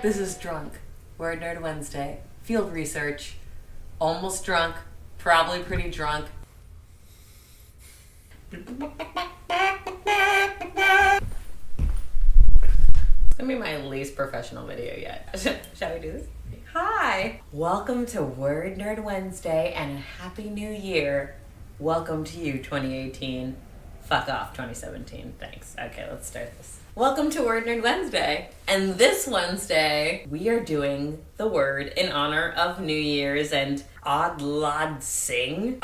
This is Drunk, Word Nerd Wednesday, field research, almost drunk, probably pretty drunk. It's gonna be my least professional video yet. Shall we do this? Hi! Welcome to Word Nerd Wednesday and a Happy New Year. Welcome to you, 2018. Fuck off, 2017. Thanks. Okay, let's start this. Welcome to Word Nerd Wednesday. And this Wednesday, we are doing the word in honor of New Year's and Odd Lad Sing.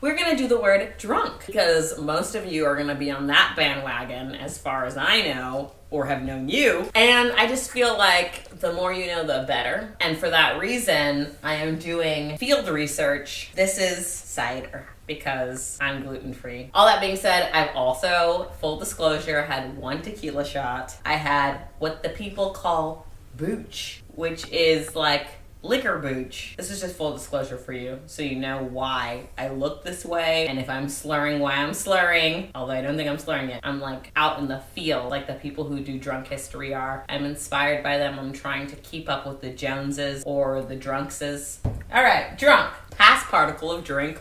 We're gonna do the word drunk because most of you are gonna be on that bandwagon as far as I know, or have known you. And I just feel like the more you know, the better. And for that reason, I am doing field research. This is cider because I'm gluten-free. All that being said, I've also, full disclosure, had one tequila shot. I had what the people call booch, which is like liquor booch. This is just full disclosure for you, so you know why I look this way, and if I'm slurring, why I'm slurring. Although I don't think I'm slurring it. I'm like out in the field, like the people who do drunk history are. I'm inspired by them. I'm trying to keep up with the Joneses or the Drunkses. All right, drunk. Past particle of drink.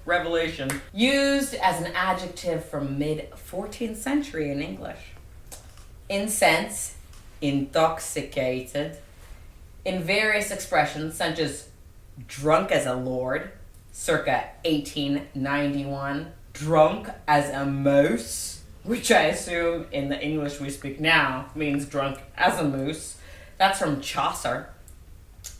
Revelation. Used as an adjective from mid-14th century in English. In sense, intoxicated. In various expressions such as drunk as a lord, circa 1891, drunk as a mouse, which I assume in the English we speak now means drunk as a moose. That's from Chaucer,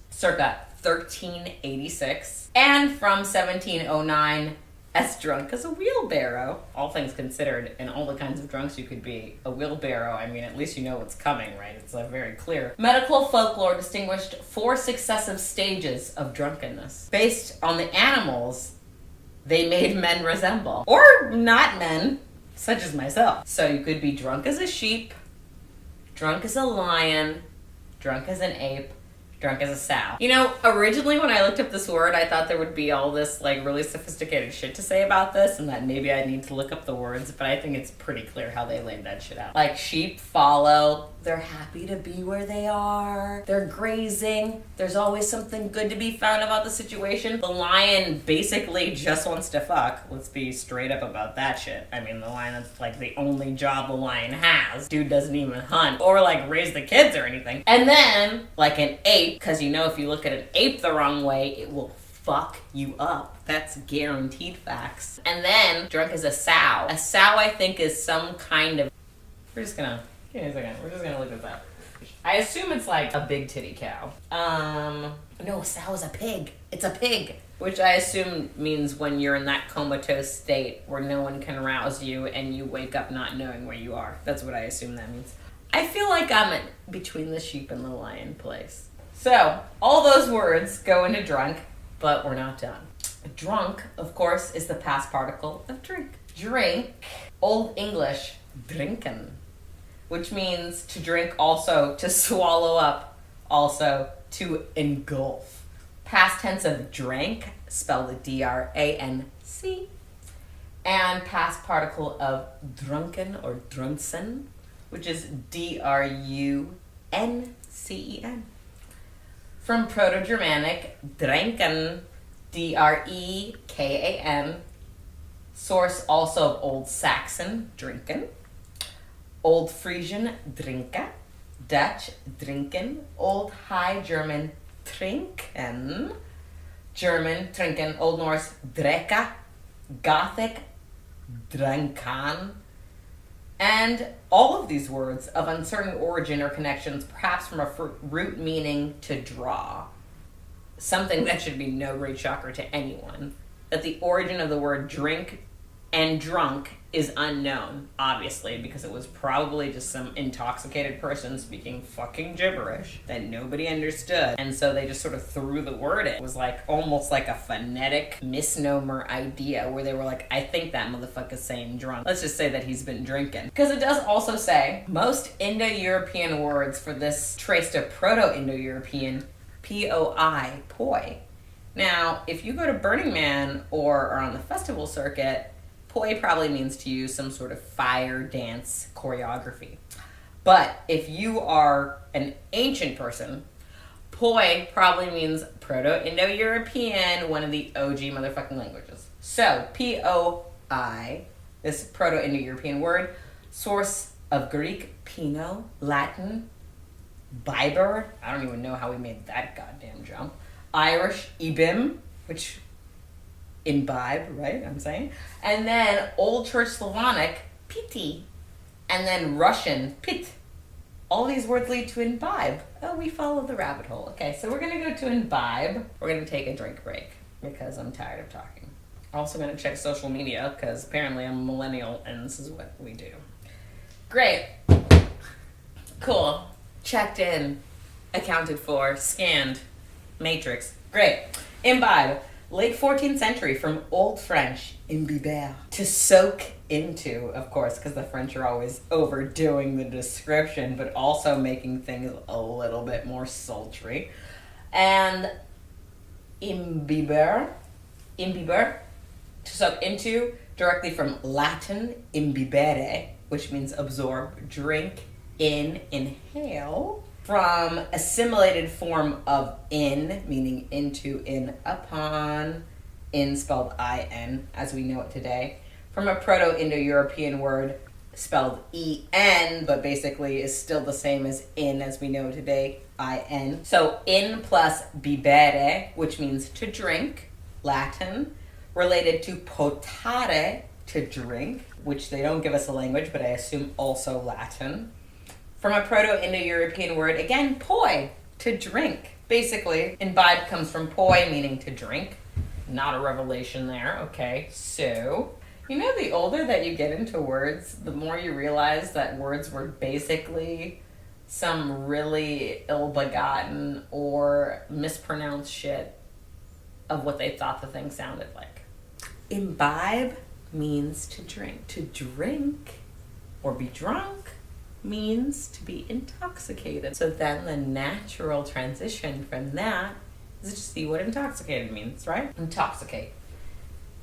circa 1386, and from 1709, as drunk as a wheelbarrow. All things considered, and all the kinds of drunks you could be, a wheelbarrow, I mean, at least you know what's coming, right? It's very clear. Medical folklore distinguished 4 successive stages of drunkenness. Based on the animals they made men resemble, or not men, such as myself. So you could be drunk as a sheep, drunk as a lion, drunk as an ape, drunk as a sow. You know, originally when I looked up this word, I thought there would be all this like really sophisticated shit to say about this and that maybe I need to look up the words, but I think it's pretty clear how they laid that shit out. Like sheep follow, they're happy to be where they are, they're grazing, there's always something good to be found about the situation. The lion basically just wants to fuck. Let's be straight up about that shit. I mean, the lion is like the only job the lion has. Dude doesn't even hunt or like raise the kids or anything. And then, like an ape, because you know if you look at an ape the wrong way, it will fuck you up. That's guaranteed facts. And then, drunk as a sow. A sow, I think, is some kind of... Give me a second. We're just gonna look this up. I assume it's like a big titty cow. No, a sow is a pig. It's a pig. Which I assume means when you're in that comatose state where no one can rouse you and you wake up not knowing where you are. That's what I assume that means. I feel like I'm between the sheep and the lion place. So, all those words go into drunk, but we're not done. Drunk, of course, is the past particle of drink. Drink, Old English, drinken, which means to drink, also to swallow up, also to engulf. Past tense of drank, spelled D-R-A-N-C, and past particle of drunken or drunsen, which is D-R-U-N-C-E-N. From Proto-Germanic, drenken, D-R-E-K-A-N. Source also of Old Saxon, drinken. Old Frisian, drinke. Dutch, drinken. Old High German, trinken. German, trinken. Old Norse, dreka. Gothic, drankan. And all of these words of uncertain origin or connections, perhaps from a root meaning to draw. Something that should be no great shocker to anyone. That the origin of the word drink and drunk is unknown, obviously, because it was probably just some intoxicated person speaking fucking gibberish that nobody understood. And so they just sort of threw the word in. It was like almost like a phonetic misnomer idea where they were like, I think that motherfucker's saying drunk. Let's just say that he's been drinking. Because it does also say most Indo-European words for this traced to Proto-Indo-European, P-O-I, poi. Now, if you go to Burning Man or are on the festival circuit, poi probably means to you some sort of fire dance choreography. But if you are an ancient person, poi probably means Proto-Indo-European, one of the OG motherfucking languages. So, P-O-I, this Proto-Indo-European word, source of Greek, Pino, Latin, Biber, I don't even know how we made that goddamn jump, Irish, Ibim, which, imbibe, right, I'm saying, and then Old Church Slavonic, piti, and then Russian, pit. All these words lead to imbibe. Oh, we follow the rabbit hole. Okay, so we're going to go to imbibe. We're going to take a drink break because I'm tired of talking. Also going to check social media because apparently I'm a millennial and this is what we do. Great. Cool. Checked in. Accounted for. Scanned. Matrix. Great. Imbibe. Late 14th century from Old French, imbiber, to soak into, of course, because the French are always overdoing the description, but also making things a little bit more sultry. And imbiber, to soak into, directly from Latin, imbibere, which means absorb, drink, in, inhale, from assimilated form of in, meaning into, in, upon, in spelled I-N, as we know it today, from a Proto-Indo-European word spelled E-N, but basically is still the same as in as we know today, I-N. So in plus bibere, which means to drink, Latin, related to potare, to drink, which they don't give us a language, but I assume also Latin. From a Proto-Indo-European word, again, poi, to drink. Basically, imbibe comes from poi, meaning to drink. Not a revelation there, okay? So, you know, the older that you get into words, the more you realize that words were basically some really ill-begotten or mispronounced shit of what they thought the thing sounded like. Imbibe means to drink. To drink or be drunk means to be intoxicated. So then the natural transition from that is to see what intoxicated means, right? Intoxicate.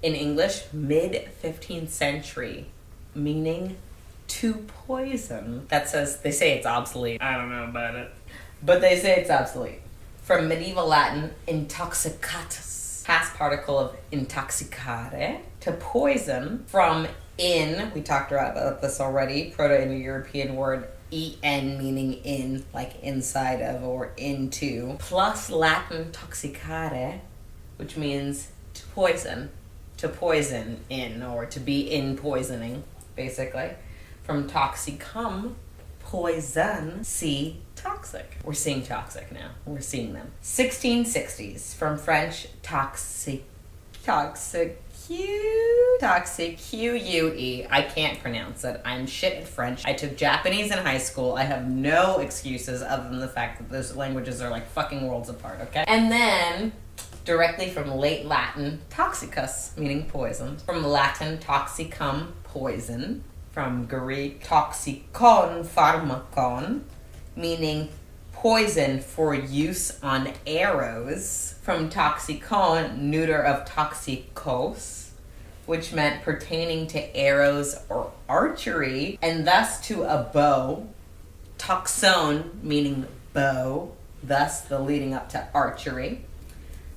In English, mid-15th century, meaning to poison. That says, they say it's obsolete. I don't know about it. But they say it's obsolete. From medieval Latin, intoxicatus, past particle of intoxicare, to poison, from in, we talked about this already, Proto-Indo-European word en, meaning in, like inside of or into, plus Latin toxicare, which means to poison in, or to be in poisoning, basically. From toxicum, poison, see toxic. We're seeing toxic now. We're seeing them. 1660s, from French toxic, Q-U-E. I can't pronounce it. I'm shit at French. I took Japanese in high school. I have no excuses other than the fact that those languages are like fucking worlds apart, okay? And then, directly from late Latin, toxicus, meaning poison. From Latin, toxicum, poison. From Greek, toxikon, pharmakon, meaning poison for use on arrows. From toxikon, neuter of toxikos, which meant pertaining to arrows or archery, and thus to a bow. Toxon, meaning bow, thus the leading up to archery.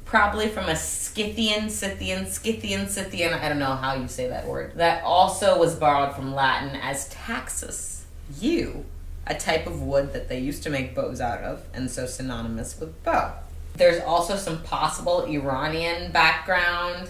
Probably from a Scythian, I don't know how you say that word, that also was borrowed from Latin as taxus, yew, a type of wood that they used to make bows out of, and so synonymous with bow. There's also some possible Iranian background,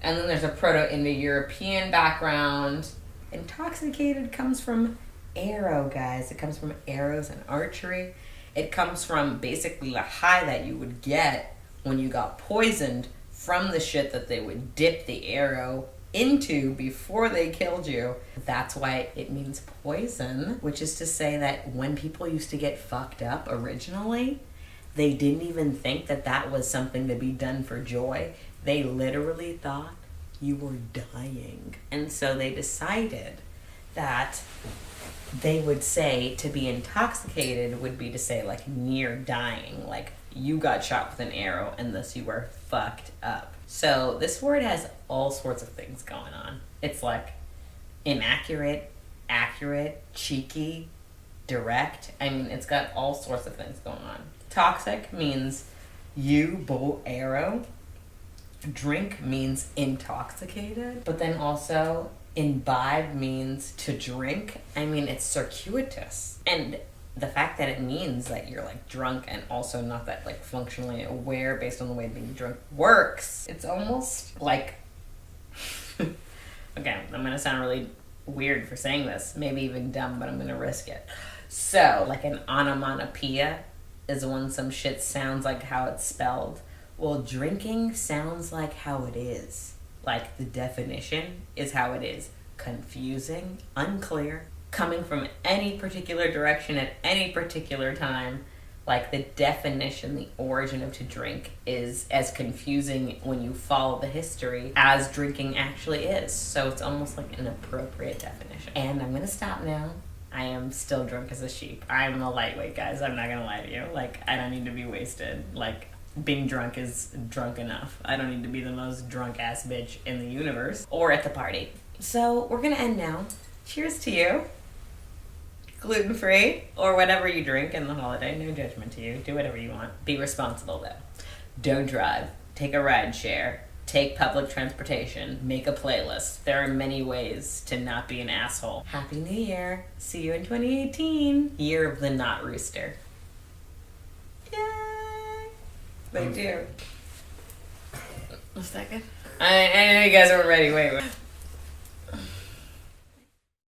and then there's a Proto-Indo-European background. Intoxicated comes from arrow, guys. It comes from arrows and archery. It comes from basically the high that you would get when you got poisoned from the shit that they would dip the arrow into before they killed you. That's why it means poison, which is to say that when people used to get fucked up originally, they didn't even think that that was something to be done for joy. They literally thought you were dying. And so they decided that they would say to be intoxicated would be to say like near dying, like you got shot with an arrow and thus you were fucked up. So this word has all sorts of things going on. It's like inaccurate, accurate, cheeky, direct. I mean, it's got all sorts of things going on. Toxic means you, bow, arrow. Drink means intoxicated. But then also, imbibe means to drink. I mean, it's circuitous. And the fact that it means that you're like drunk and also not that like functionally aware based on the way being drunk works, it's almost like okay, I'm gonna sound really weird for saying this, maybe even dumb, but I'm gonna risk it. So like an onomatopoeia is when some shit sounds like how it's spelled. Well, drinking sounds like how it is. Like the definition is how it is. Confusing, unclear, coming from any particular direction at any particular time. Like the definition, the origin of to drink is as confusing when you follow the history as drinking actually is. So it's almost like an appropriate definition. And I'm gonna stop now. I am still drunk as a sheep. I'm a lightweight, guys. I'm not gonna lie to you. Like, I don't need to be wasted. Like, being drunk is drunk enough. I don't need to be the most drunk ass bitch in the universe or at the party. So we're gonna end now. Cheers to you. Gluten-free or whatever you drink in the holiday. No judgment to you. Do whatever you want. Be responsible though. Don't drive. Take a ride share. Take public transportation. Make a playlist. There are many ways to not be an asshole. Happy New Year. See you in 2018. Year of the not rooster. Yay! They do. A second. I know you guys weren't ready. Wait.